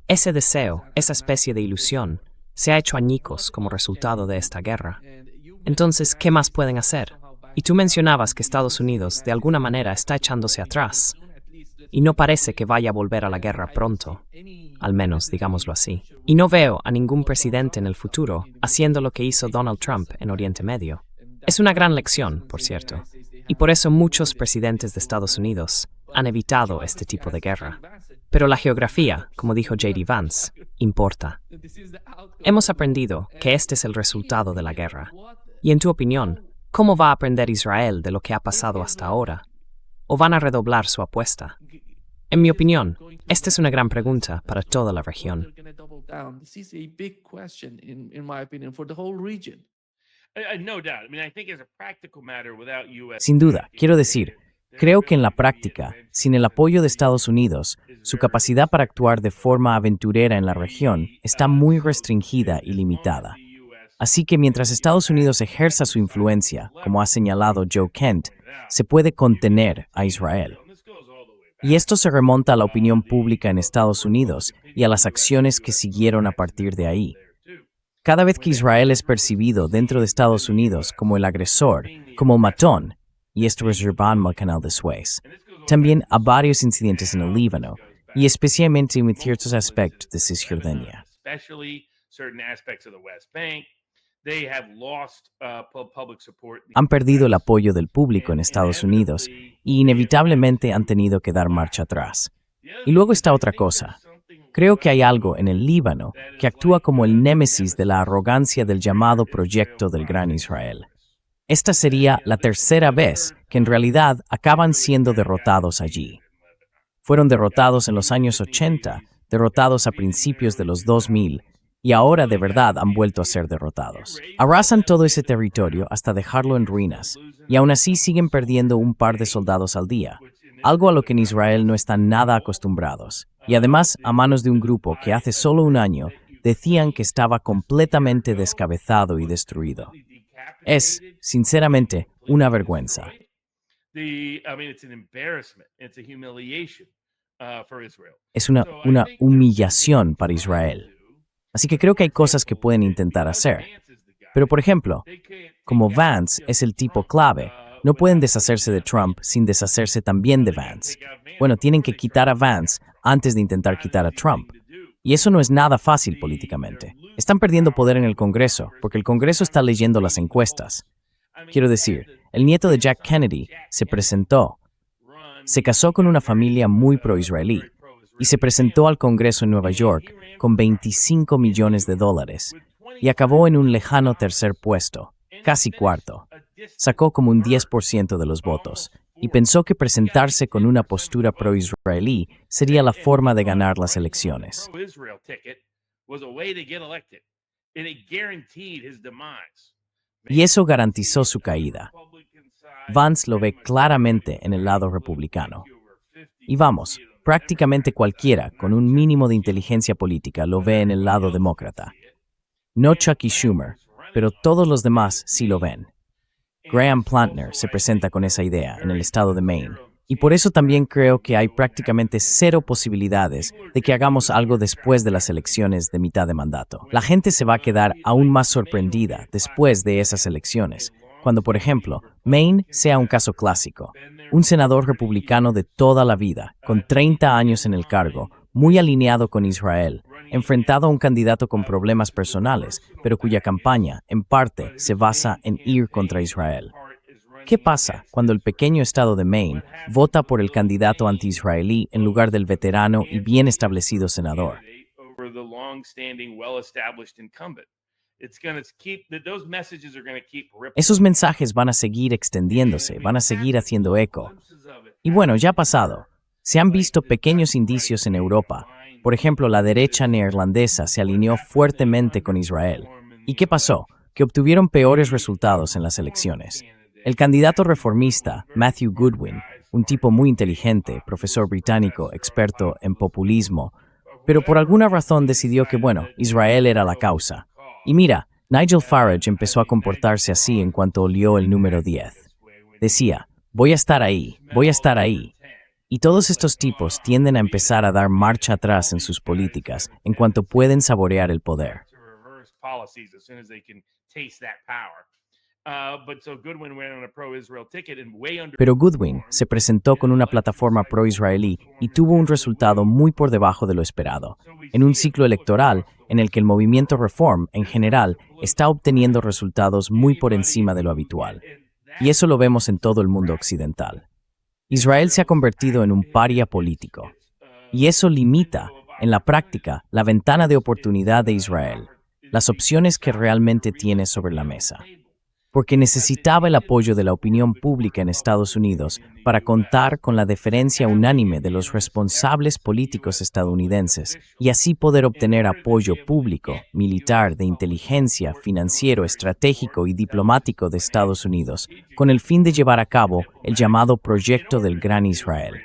Ese deseo, esa especie de ilusión, se ha hecho añicos como resultado de esta guerra. Entonces, ¿qué más pueden hacer? Y tú mencionabas que Estados Unidos, de alguna manera, está echándose atrás. Y no parece que vaya a volver a la guerra pronto. Al menos, digámoslo así. Y no veo a ningún presidente en el futuro haciendo lo que hizo Donald Trump en Oriente Medio. Es una gran lección, por cierto. Y por eso muchos presidentes de Estados Unidos han evitado este tipo de guerra. Pero la geografía, como dijo J.D. Vance, importa. Hemos aprendido que este es el resultado de la guerra. Y en tu opinión, ¿cómo va a aprender Israel de lo que ha pasado hasta ahora? ¿O van a redoblar su apuesta? En mi opinión, esta es una gran pregunta para toda la región. Sin duda, quiero decir, creo que en la práctica, sin el apoyo de Estados Unidos, su capacidad para actuar de forma aventurera en la región está muy restringida y limitada. Así que mientras Estados Unidos ejerza su influencia, como ha señalado Joe Kent, se puede contener a Israel. Y esto se remonta a la opinión pública en Estados Unidos y a las acciones que siguieron a partir de ahí. Cada vez que Israel es percibido dentro de Estados Unidos como el agresor, como matón, y esto es Rabban Canal de Suez, también a varios incidentes en el Líbano, y especialmente en ciertos aspectos de Cisjordania. Han perdido el apoyo del público en Estados Unidos y inevitablemente han tenido que dar marcha atrás. Y luego está otra cosa. Creo que hay algo en el Líbano que actúa como el némesis de la arrogancia del llamado proyecto del Gran Israel. Esta sería la tercera vez que en realidad acaban siendo derrotados allí. Fueron derrotados en los años 80, derrotados a principios de los 2000, y ahora de verdad han vuelto a ser derrotados. Arrasan todo ese territorio hasta dejarlo en ruinas, y aún así siguen perdiendo un par de soldados al día, algo a lo que en Israel no están nada acostumbrados, y además a manos de un grupo que hace solo un año decían que estaba completamente descabezado y destruido. Es, sinceramente, una vergüenza. Es una humillación para Israel. Así que creo que hay cosas que pueden intentar hacer. Pero, por ejemplo, como Vance es el tipo clave, no pueden deshacerse de Trump sin deshacerse también de Vance. Bueno, tienen que quitar a Vance antes de intentar quitar a Trump. Y eso no es nada fácil políticamente. Están perdiendo poder en el Congreso, porque el Congreso está leyendo las encuestas. Quiero decir, el nieto de Jack Kennedy se presentó. Se casó con una familia muy pro-israelí y se presentó al Congreso en Nueva York con $25 millones y acabó en un lejano tercer puesto, casi cuarto. Sacó como un 10% de los votos y pensó que presentarse con una postura pro-israelí sería la forma de ganar las elecciones. Y eso garantizó su caída. Vance lo ve claramente en el lado republicano. Y vamos, prácticamente cualquiera con un mínimo de inteligencia política lo ve en el lado demócrata. No Chuck Schumer, pero todos los demás sí lo ven. Graham Plantner se presenta con esa idea en el estado de Maine. Y por eso también creo que hay prácticamente cero posibilidades de que hagamos algo después de las elecciones de mitad de mandato. La gente se va a quedar aún más sorprendida después de esas elecciones, cuando, por ejemplo, Maine sea un caso clásico. Un senador republicano de toda la vida, con 30 años en el cargo, muy alineado con Israel, enfrentado a un candidato con problemas personales, pero cuya campaña, en parte, se basa en ir contra Israel. ¿Qué pasa cuando el pequeño estado de Maine vota por el candidato anti-israelí en lugar del veterano y bien establecido senador? Esos mensajes van a seguir extendiéndose, van a seguir haciendo eco. Y bueno, ya ha pasado. Se han visto pequeños indicios en Europa. Por ejemplo, la derecha neerlandesa se alineó fuertemente con Israel. ¿Y qué pasó? Que obtuvieron peores resultados en las elecciones. El candidato reformista, Matthew Goodwin, un tipo muy inteligente, profesor británico, experto en populismo, pero por alguna razón decidió que, Israel era la causa. Y mira, Nigel Farage empezó a comportarse así en cuanto olió el número 10. Decía, voy a estar ahí, voy a estar ahí. Y todos estos tipos tienden a empezar a dar marcha atrás en sus políticas en cuanto pueden saborear el poder. Pero Goodwin se presentó con una plataforma pro-israelí y tuvo un resultado muy por debajo de lo esperado, en un ciclo electoral en el que el movimiento Reform, en general, está obteniendo resultados muy por encima de lo habitual. Y eso lo vemos en todo el mundo occidental. Israel se ha convertido en un paria político. Y eso limita, en la práctica, la ventana de oportunidad de Israel, las opciones que realmente tiene sobre la mesa. Porque necesitaba el apoyo de la opinión pública en Estados Unidos para contar con la deferencia unánime de los responsables políticos estadounidenses y así poder obtener apoyo público, militar, de inteligencia, financiero, estratégico y diplomático de Estados Unidos, con el fin de llevar a cabo el llamado Proyecto del Gran Israel.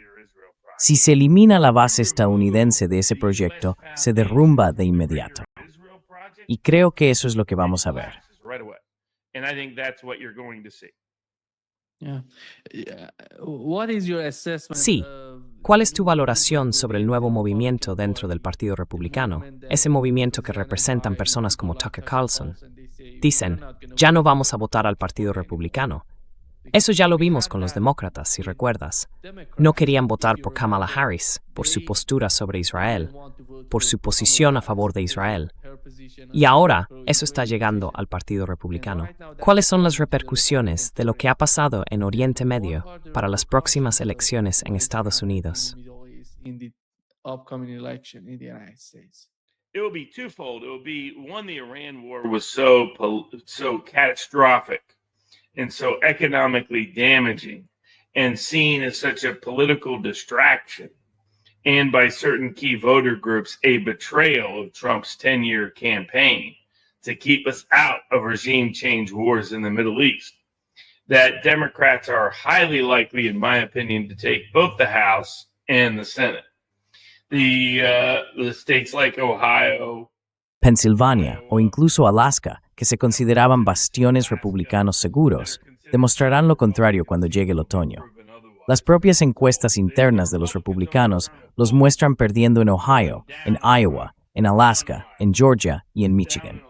Si se elimina la base estadounidense de ese proyecto, se derrumba de inmediato. Y creo que eso es lo que vamos a ver. And I think that's what you're going to see. Sí. ¿Cuál es tu valoración sobre el nuevo movimiento dentro del Partido Republicano? Ese movimiento que representan personas como Tucker Carlson. Dicen, ya no vamos a votar al Partido Republicano. Eso ya lo vimos con los demócratas, si recuerdas. No querían votar por Kamala Harris, por su postura sobre Israel, por su posición a favor de Israel. Y ahora, eso está llegando al Partido Republicano. ¿Cuáles son las repercusiones de lo que ha pasado en Oriente Medio para las próximas elecciones en Estados Unidos? It will be twofold. It will be, one, the Iran war was so catastrophic and so economically damaging and seen as such a political distraction, and by certain key voter groups, a betrayal of Trump's 10-year campaign to keep us out of regime change wars in the Middle East, that Democrats are highly likely, in my opinion, to take both the House and the Senate. The states like Ohio, Pensilvania o incluso Alaska, que se consideraban bastiones republicanos seguros, demostrarán lo contrario cuando llegue el otoño. Las propias encuestas internas de los republicanos los muestran perdiendo en Ohio, en Iowa, en Alaska, en Georgia y en Michigan.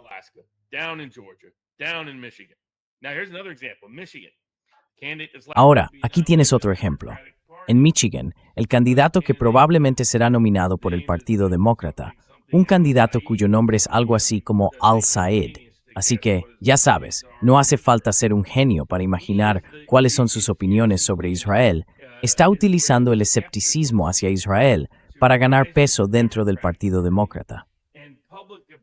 Ahora, aquí tienes otro ejemplo. En Michigan, el candidato que probablemente será nominado por el Partido Demócrata, un candidato cuyo nombre es algo así como Al-Said. Así que, ya sabes, no hace falta ser un genio para imaginar cuáles son sus opiniones sobre Israel, está utilizando el escepticismo hacia Israel para ganar peso dentro del Partido Demócrata.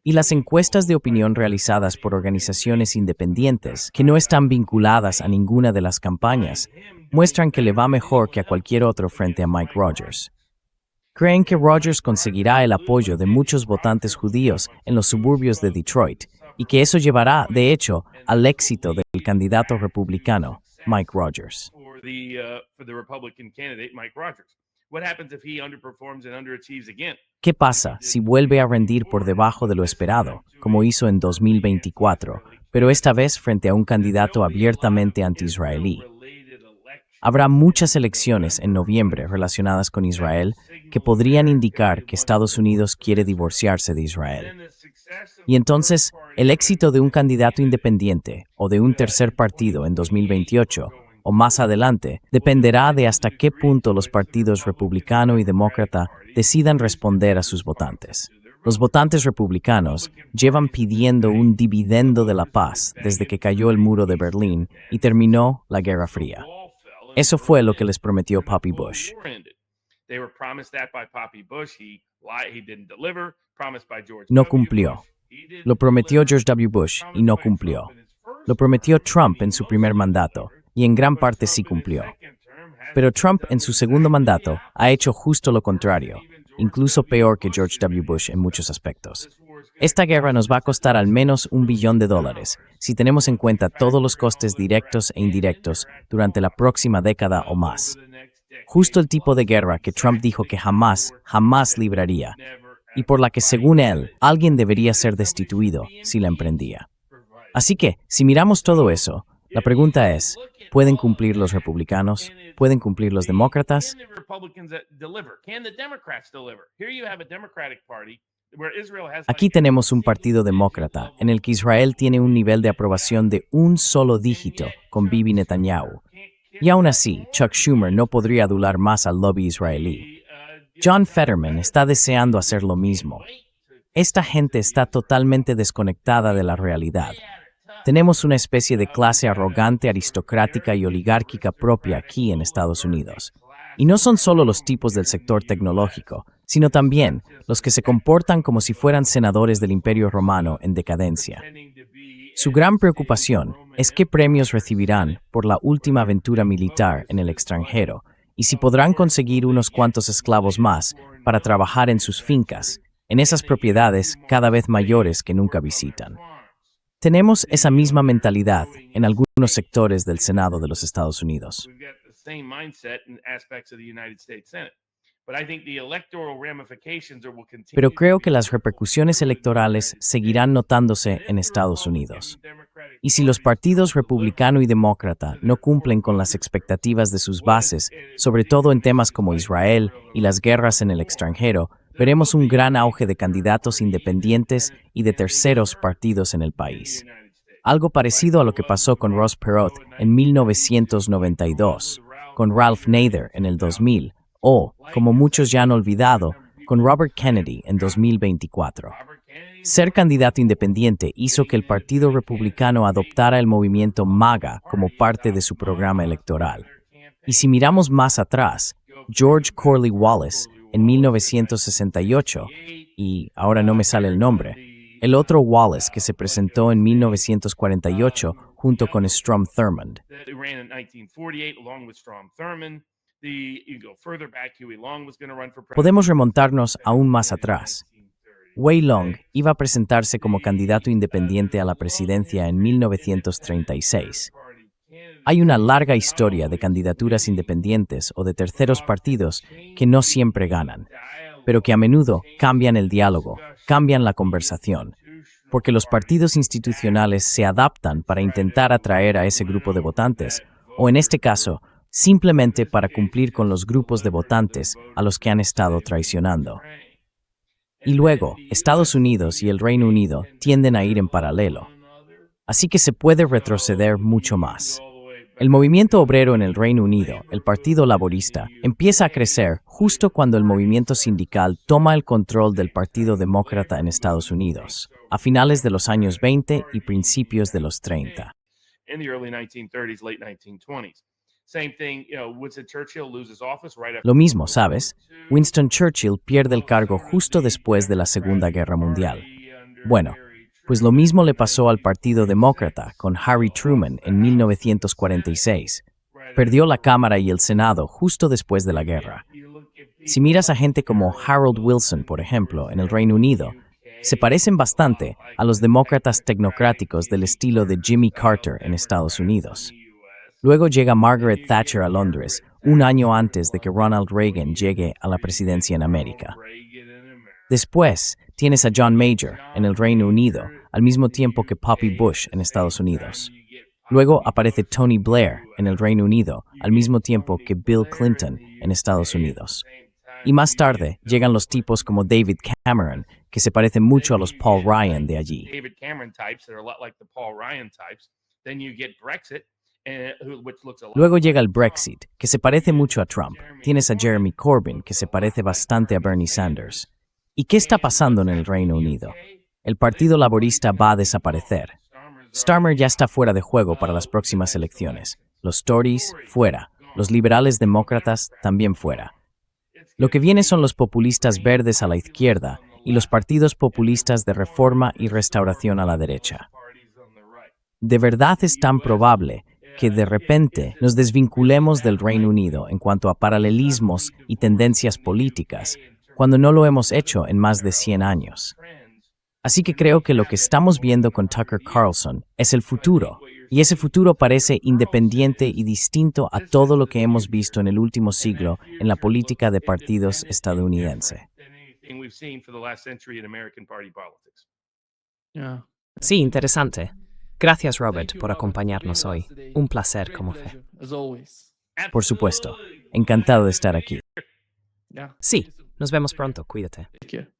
Y las encuestas de opinión realizadas por organizaciones independientes, que no están vinculadas a ninguna de las campañas, muestran que le va mejor que a cualquier otro frente a Mike Rogers. Creen que Rogers conseguirá el apoyo de muchos votantes judíos en los suburbios de Detroit, y que eso llevará, de hecho, al éxito del candidato republicano, Mike Rogers. ¿Qué pasa si vuelve a rendir por debajo de lo esperado, como hizo en 2024, pero esta vez frente a un candidato abiertamente anti-israelí? Habrá muchas elecciones en noviembre relacionadas con Israel que podrían indicar que Estados Unidos quiere divorciarse de Israel. Y entonces, el éxito de un candidato independiente o de un tercer partido en 2028 o más adelante dependerá de hasta qué punto los partidos republicano y demócrata decidan responder a sus votantes. Los votantes republicanos llevan pidiendo un dividendo de la paz desde que cayó el muro de Berlín y terminó la Guerra Fría. Eso fue lo que les prometió Poppy Bush. No cumplió. Lo prometió George W. Bush y no cumplió. Lo prometió Trump en su primer mandato y en gran parte sí cumplió. Pero Trump en su segundo mandato ha hecho justo lo contrario, incluso peor que George W. Bush en muchos aspectos. Esta guerra nos va a costar al menos $1 billón si tenemos en cuenta todos los costes directos e indirectos durante la próxima década o más. Justo el tipo de guerra que Trump dijo que jamás libraría, y por la que, según él, alguien debería ser destituido si la emprendía. Así que, si miramos todo eso, la pregunta es, ¿pueden cumplir los republicanos? ¿Pueden cumplir los demócratas? Aquí tenemos un partido demócrata en el que Israel tiene un nivel de aprobación de un solo dígito con Bibi Netanyahu. Y aún así, Chuck Schumer no podría adular más al lobby israelí. John Fetterman está deseando hacer lo mismo. Esta gente está totalmente desconectada de la realidad. Tenemos una especie de clase arrogante, aristocrática y oligárquica propia aquí en Estados Unidos. Y no son solo los tipos del sector tecnológico, sino también los que se comportan como si fueran senadores del Imperio Romano en decadencia. Su gran preocupación es qué premios recibirán por la última aventura militar en el extranjero y si podrán conseguir unos cuantos esclavos más para trabajar en sus fincas, en esas propiedades cada vez mayores que nunca visitan. Tenemos esa misma mentalidad en algunos sectores del Senado de los Estados Unidos. Pero creo que las repercusiones electorales seguirán notándose en Estados Unidos. Y si los partidos republicano y demócrata no cumplen con las expectativas de sus bases, sobre todo en temas como Israel y las guerras en el extranjero, veremos un gran auge de candidatos independientes y de terceros partidos en el país. Algo parecido a lo que pasó con Ross Perot en 1992, con Ralph Nader en el 2000, o, como muchos ya han olvidado, con Robert Kennedy en 2024. Ser candidato independiente hizo que el Partido Republicano adoptara el movimiento MAGA como parte de su programa electoral. Y si miramos más atrás, George Corley Wallace, en 1968, y ahora no me sale el nombre, el otro Wallace que se presentó en 1948 junto con Strom Thurmond. Podemos remontarnos aún más atrás. Huey Long iba a presentarse como candidato independiente a la presidencia en 1936. Hay una larga historia de candidaturas independientes o de terceros partidos que no siempre ganan, pero que a menudo cambian el diálogo, cambian la conversación, porque los partidos institucionales se adaptan para intentar atraer a ese grupo de votantes, o en este caso, simplemente para cumplir con los grupos de votantes a los que han estado traicionando. Y luego, Estados Unidos y el Reino Unido tienden a ir en paralelo. Así que se puede retroceder mucho más. El movimiento obrero en el Reino Unido, el Partido Laborista, empieza a crecer justo cuando el movimiento sindical toma el control del Partido Demócrata en Estados Unidos, a finales de los años 20 y principios de los 30. Lo mismo, ¿sabes? Winston Churchill pierde el cargo justo después de la Segunda Guerra Mundial. Bueno, pues lo mismo le pasó al Partido Demócrata con Harry Truman en 1946. Perdió la Cámara y el Senado justo después de la guerra. Si miras a gente como Harold Wilson, por ejemplo, en el Reino Unido, se parecen bastante a los demócratas tecnocráticos del estilo de Jimmy Carter en Estados Unidos. Luego llega Margaret Thatcher a Londres, un año antes de que Ronald Reagan llegue a la presidencia en América. Después, tienes a John Major en el Reino Unido, al mismo tiempo que Poppy Bush en Estados Unidos. Luego aparece Tony Blair en el Reino Unido, al mismo tiempo que Bill Clinton en Estados Unidos. Y más tarde llegan los tipos como David Cameron, que se parecen mucho a los Paul Ryan de allí. Luego llega el Brexit, que se parece mucho a Trump. Tienes a Jeremy Corbyn, que se parece bastante a Bernie Sanders. ¿Y qué está pasando en el Reino Unido? El Partido Laborista va a desaparecer. Starmer ya está fuera de juego para las próximas elecciones. Los Tories, fuera. Los liberales demócratas, también fuera. Lo que viene son los populistas verdes a la izquierda y los partidos populistas de reforma y restauración a la derecha. ¿De verdad es tan probable que de repente nos desvinculemos del Reino Unido en cuanto a paralelismos y tendencias políticas, cuando no lo hemos hecho en más de 100 años? Así que creo que lo que estamos viendo con Tucker Carlson es el futuro, y ese futuro parece independiente y distinto a todo lo que hemos visto en el último siglo en la política de partidos estadounidense. Sí, interesante. Gracias, Robert, por acompañarnos hoy. Un placer, como fe. Por supuesto. Encantado de estar aquí. Sí, nos vemos pronto. Cuídate. Take care.